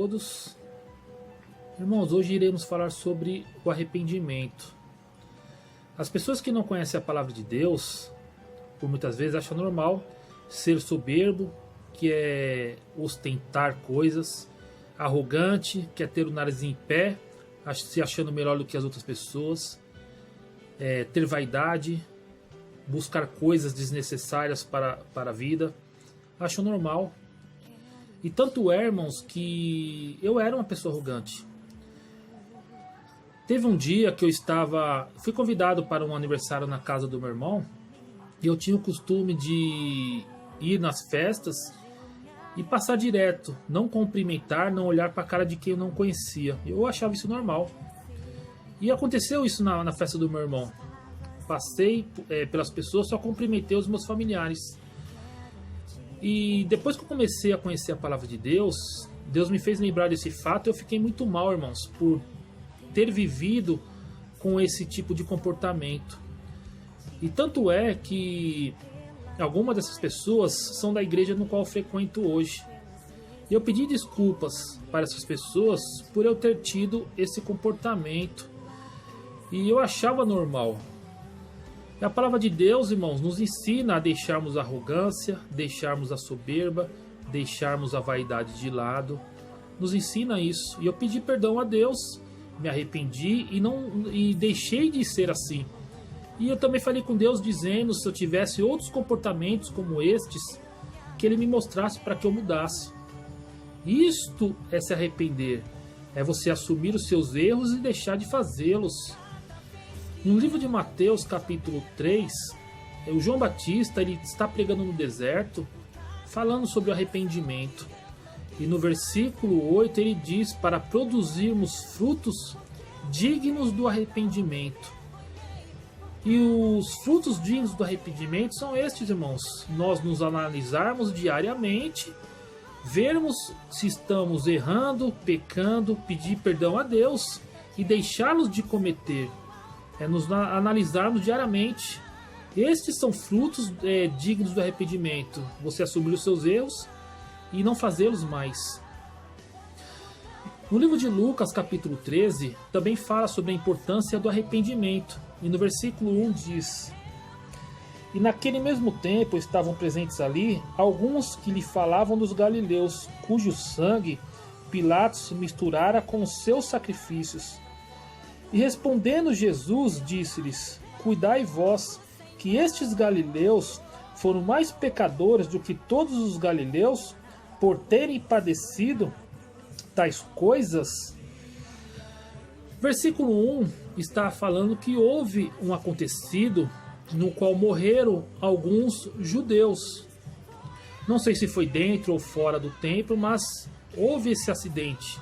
todos. Irmãos, hoje iremos falar sobre o arrependimento. As pessoas que não conhecem a palavra de Deus, por muitas vezes acham normal ser soberbo, que é ostentar coisas, arrogante, que é ter o nariz em pé, se achando melhor do que as outras pessoas, ter vaidade, buscar coisas desnecessárias para a vida. Acham normal. E tanto é, irmãos, que eu era uma pessoa arrogante. Teve um dia que fui convidado para um aniversário na casa do meu irmão, e eu tinha o costume de ir nas festas e passar direto, não cumprimentar, não olhar para a cara de quem eu não conhecia. Eu achava isso normal. E aconteceu isso na festa do meu irmão. Passei pelas pessoas, só cumprimentei os meus familiares. E depois que eu comecei a conhecer a palavra de Deus, Deus me fez lembrar desse fato, e eu fiquei muito mal, irmãos, por ter vivido com esse tipo de comportamento. E tanto é que algumas dessas pessoas são da igreja no qual eu frequento hoje. E eu pedi desculpas para essas pessoas por eu ter tido esse comportamento. E eu achava normal. E a palavra de Deus, irmãos, nos ensina a deixarmos a arrogância, deixarmos a soberba, deixarmos a vaidade de lado. Nos ensina isso. E eu pedi perdão a Deus, me arrependi e deixei de ser assim. E eu também falei com Deus dizendo, se eu tivesse outros comportamentos como estes, que Ele me mostrasse para que eu mudasse. Isto é se arrepender. É você assumir os seus erros e deixar de fazê-los. No livro de Mateus, capítulo 3, o João Batista ele está pregando no deserto, falando sobre o arrependimento. E no versículo 8 ele diz para produzirmos frutos dignos do arrependimento. E os frutos dignos do arrependimento são estes, irmãos. Nós nos analisarmos diariamente, vermos se estamos errando, pecando, pedir perdão a Deus e deixá-los de cometer. Nos analisarmos diariamente. Estes são frutos dignos do arrependimento. Você assumir os seus erros e não fazê-los mais. No livro de Lucas, capítulo 13, também fala sobre a importância do arrependimento. E no versículo 1 diz: E naquele mesmo tempo estavam presentes ali alguns que lhe falavam dos galileus, cujo sangue Pilatos misturara com os seus sacrifícios. E respondendo Jesus, disse-lhes: Cuidai vós, que estes galileus foram mais pecadores do que todos os galileus, por terem padecido tais coisas. Versículo 1 está falando que houve um acontecido no qual morreram alguns judeus. Não sei se foi dentro ou fora do templo, mas houve esse acidente.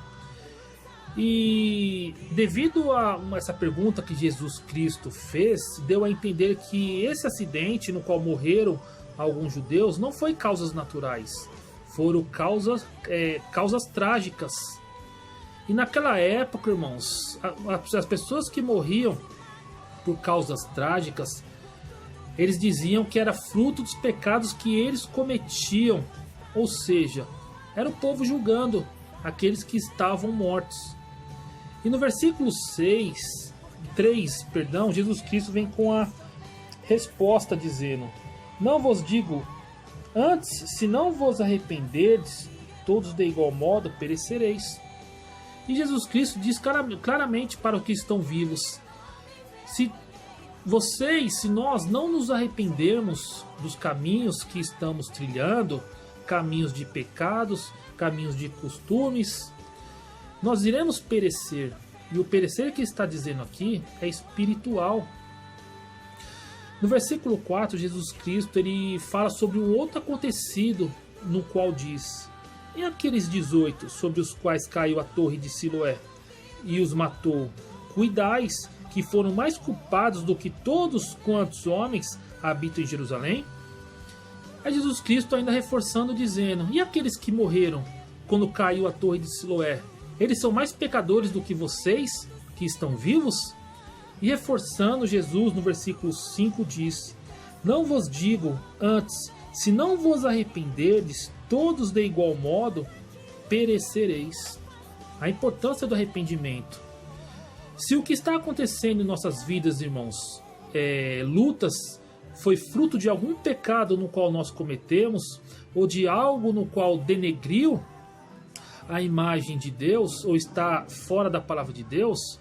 E devido a essa pergunta que Jesus Cristo fez, deu a entender que esse acidente no qual morreram alguns judeus não foi causas naturais, foram causas trágicas. E naquela época, irmãos, as pessoas que morriam por causas trágicas, eles diziam que era fruto dos pecados que eles cometiam, ou seja, era o povo julgando aqueles que estavam mortos. E no versículo 3, Jesus Cristo vem com a resposta dizendo: Não vos digo, antes, se não vos arrependerdes, todos de igual modo perecereis. E Jesus Cristo diz claramente para os que estão vivos: se nós não nos arrependermos dos caminhos que estamos trilhando, caminhos de pecados, caminhos de costumes, nós iremos perecer. E o perecer que está dizendo aqui é espiritual. No versículo 4, Jesus Cristo ele fala sobre um outro acontecido, no qual diz: E aqueles 18 sobre os quais caiu a torre de Siloé e os matou, cuidais que foram mais culpados do que todos quantos homens habitam em Jerusalém? Aí Jesus Cristo ainda reforçando, dizendo: E aqueles que morreram quando caiu a torre de Siloé, eles são mais pecadores do que vocês que estão vivos? E reforçando, Jesus no versículo 5 diz: Não vos digo antes, se não vos arrependerdes, todos de igual modo perecereis. a importância do arrependimento. Se o que está acontecendo em nossas vidas, irmãos, lutas, foi fruto de algum pecado no qual nós cometemos, ou de algo no qual denegriu a imagem de Deus, ou está fora da palavra de Deus,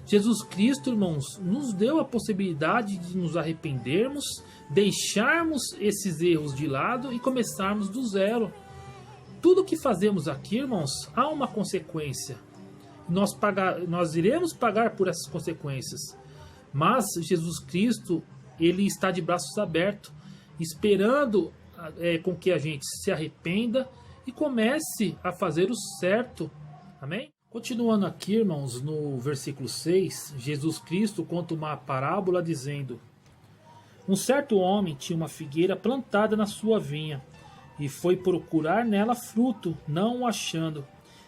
Jesus Cristo, irmãos, nos deu a possibilidade de nos arrependermos, deixarmos esses erros de lado e começarmos do zero. Tudo que fazemos aqui, irmãos, há uma consequência. Nós iremos pagar por essas consequências. Mas Jesus Cristo, ele está de braços abertos, esperando com que a gente se arrependa e comece a fazer o certo. Amém? Continuando aqui, irmãos, no versículo 6, Jesus Cristo conta uma parábola dizendo: um certo homem tinha uma figueira plantada na sua vinha, e foi procurar nela fruto, não o achando.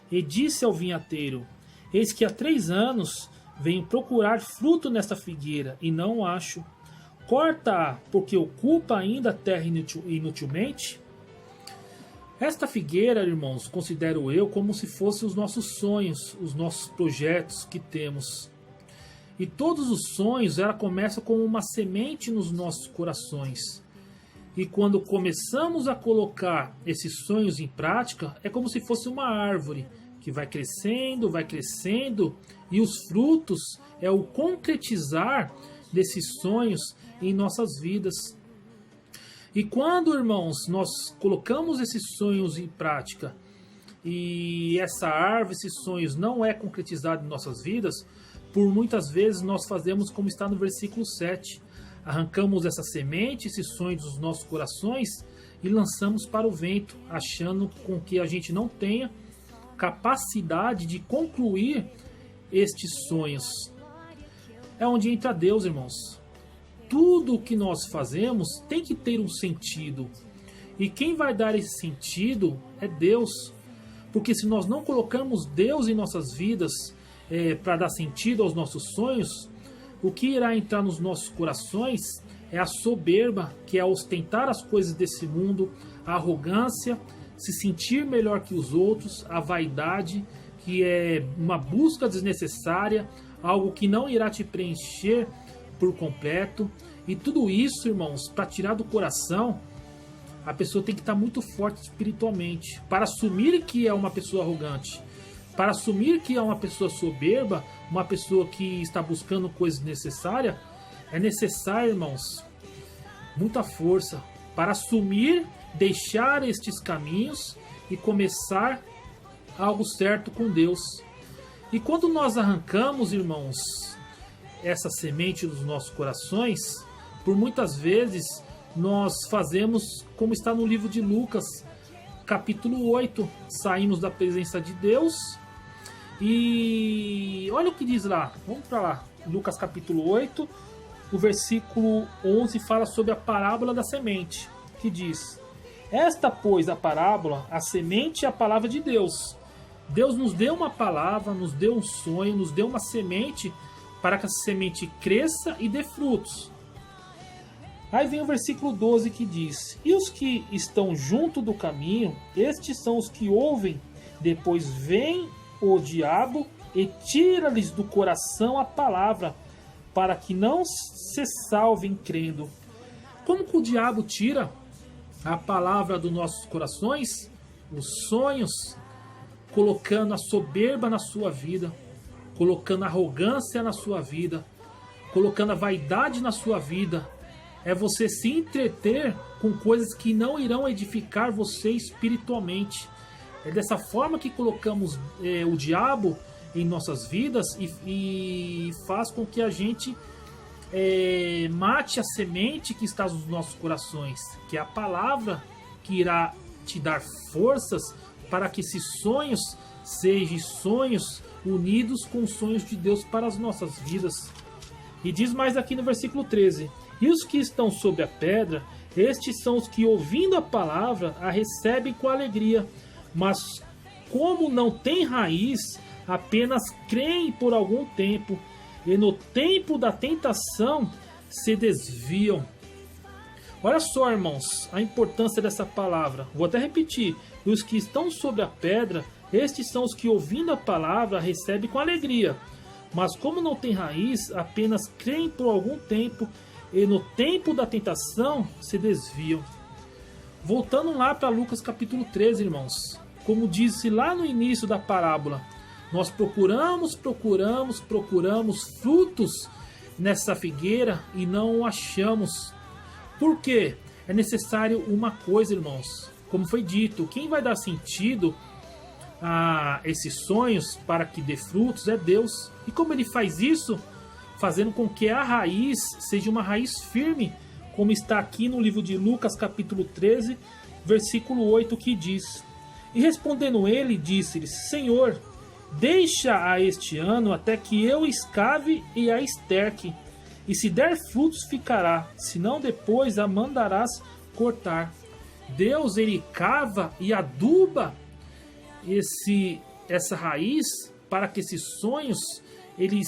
E disse ao vinhateiro: eis que há 3 anos venho procurar fruto nesta figueira, e não o acho. Corta-a, porque ocupa ainda a terra inutilmente. Esta figueira, irmãos, considero eu como se fossem os nossos sonhos, os nossos projetos que temos. E todos os sonhos, ela começa como uma semente nos nossos corações. E quando começamos a colocar esses sonhos em prática, é como se fosse uma árvore que vai crescendo, e os frutos é o concretizar desses sonhos em nossas vidas. E quando, irmãos, nós colocamos esses sonhos em prática e essa árvore, esses sonhos não é concretizado em nossas vidas, por muitas vezes nós fazemos como está no versículo 7. Arrancamos essa semente, esses sonhos dos nossos corações e lançamos para o vento, achando com que a gente não tenha capacidade de concluir estes sonhos. É onde entra Deus, irmãos. Tudo o que nós fazemos tem que ter um sentido. E quem vai dar esse sentido é Deus. Porque se nós não colocamos Deus em nossas vidas para dar sentido aos nossos sonhos, o que irá entrar nos nossos corações é a soberba, que é ostentar as coisas desse mundo, a arrogância, se sentir melhor que os outros, a vaidade, que é uma busca desnecessária, algo que não irá te preencher por completo. E tudo isso, irmãos, para tirar do coração, a pessoa tem que estar muito forte espiritualmente, para assumir que é uma pessoa arrogante, para assumir que é uma pessoa soberba, uma pessoa que está buscando coisas necessárias. É necessário, irmãos, muita força para assumir, deixar estes caminhos e começar algo certo com Deus. E quando nós arrancamos, irmãos, essa semente dos nossos corações, por muitas vezes nós fazemos como está no livro de Lucas, capítulo 8, saímos da presença de Deus e olha o que diz lá, vamos para lá, Lucas capítulo 8, o versículo 11 fala sobre a parábola da semente, que diz: esta, pois, a parábola, a semente é a palavra de Deus. Deus nos deu uma palavra, nos deu um sonho, nos deu uma semente para que essa semente cresça e dê frutos. Aí vem o versículo 12 que diz: e os que estão junto do caminho, estes são os que ouvem, depois vem o diabo e tira-lhes do coração a palavra, para que não se salvem crendo. Como que o diabo tira a palavra dos nossos corações? Os sonhos, colocando a soberba na sua vida, colocando a arrogância na sua vida, colocando a vaidade na sua vida. É você se entreter com coisas que não irão edificar você espiritualmente. É dessa forma que colocamos o diabo em nossas vidas e faz com que a gente mate a semente que está nos nossos corações, que é a palavra que irá te dar forças para que esses sonhos sejam sonhos unidos com os sonhos de Deus para as nossas vidas. E diz mais aqui no versículo 13: e os que estão sobre a pedra, estes são os que, ouvindo a palavra, a recebem com alegria, mas como não tem raiz, apenas creem por algum tempo, e no tempo da tentação se desviam. Olha só, irmãos, a importância dessa palavra. Vou até repetir: os que estão sobre a pedra, Estes são os que, ouvindo a palavra, recebem com alegria. Mas como não tem raiz, apenas creem por algum tempo e no tempo da tentação se desviam. Voltando lá para Lucas capítulo 13, irmãos. Como disse lá no início da parábola, nós procuramos frutos nessa figueira e não o achamos. Por quê? É necessário uma coisa, irmãos. Como foi dito, quem vai dar sentido a esses sonhos para que dê frutos é Deus. E como ele faz isso? Fazendo com que a raiz seja uma raiz firme, como está aqui no livro de Lucas capítulo 13, versículo 8, que diz: E respondendo ele, disse-lhes: Senhor, deixa a este ano até que eu escave e a esterque, e se der frutos ficará, senão depois a mandarás cortar. Deus, ele cava e aduba essa raiz para que esses sonhos eles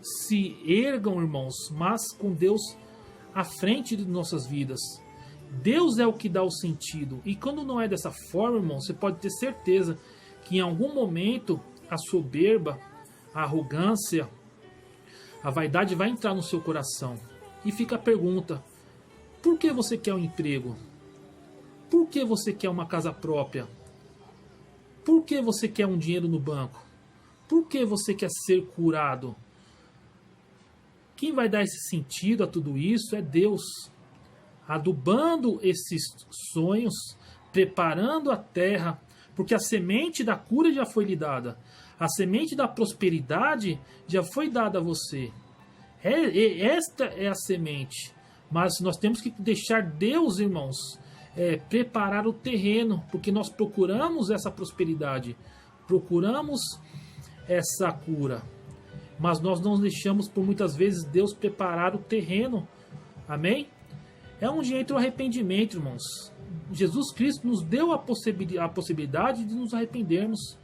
se ergam, irmãos, mas com Deus à frente de nossas vidas. Deus é o que dá o sentido. E quando não é dessa forma, irmão, você pode ter certeza que em algum momento a soberba, a arrogância, a vaidade vai entrar no seu coração. E fica a pergunta: por que você quer um emprego? Por que você quer uma casa própria? Por que você quer um dinheiro no banco? Por que você quer ser curado? Quem vai dar esse sentido a tudo isso é Deus, adubando esses sonhos, preparando a terra, porque a semente da cura já foi lhe dada, a semente da prosperidade já foi dada a você. Esta é a semente, mas nós temos que deixar Deus, irmãos, preparar o terreno, porque nós procuramos essa prosperidade, procuramos essa cura, mas nós não deixamos por muitas vezes Deus preparar o terreno. Amém? É um jeito do arrependimento, irmãos. Jesus Cristo nos deu a possibilidade de nos arrependermos.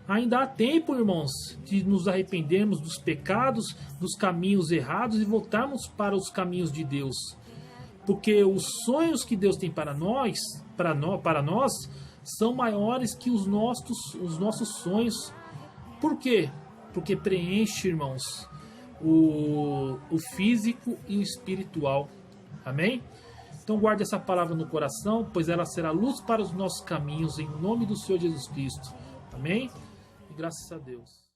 Ainda há tempo, irmãos, de nos arrependermos dos pecados, dos caminhos errados e voltarmos para os caminhos de Deus. Porque os sonhos que Deus tem para nós, são maiores que os nossos sonhos. Por quê? Porque preenche, irmãos, o físico e o espiritual. Amém? Então guarde essa palavra no coração, pois ela será luz para os nossos caminhos, em nome do Senhor Jesus Cristo. Amém? E graças a Deus.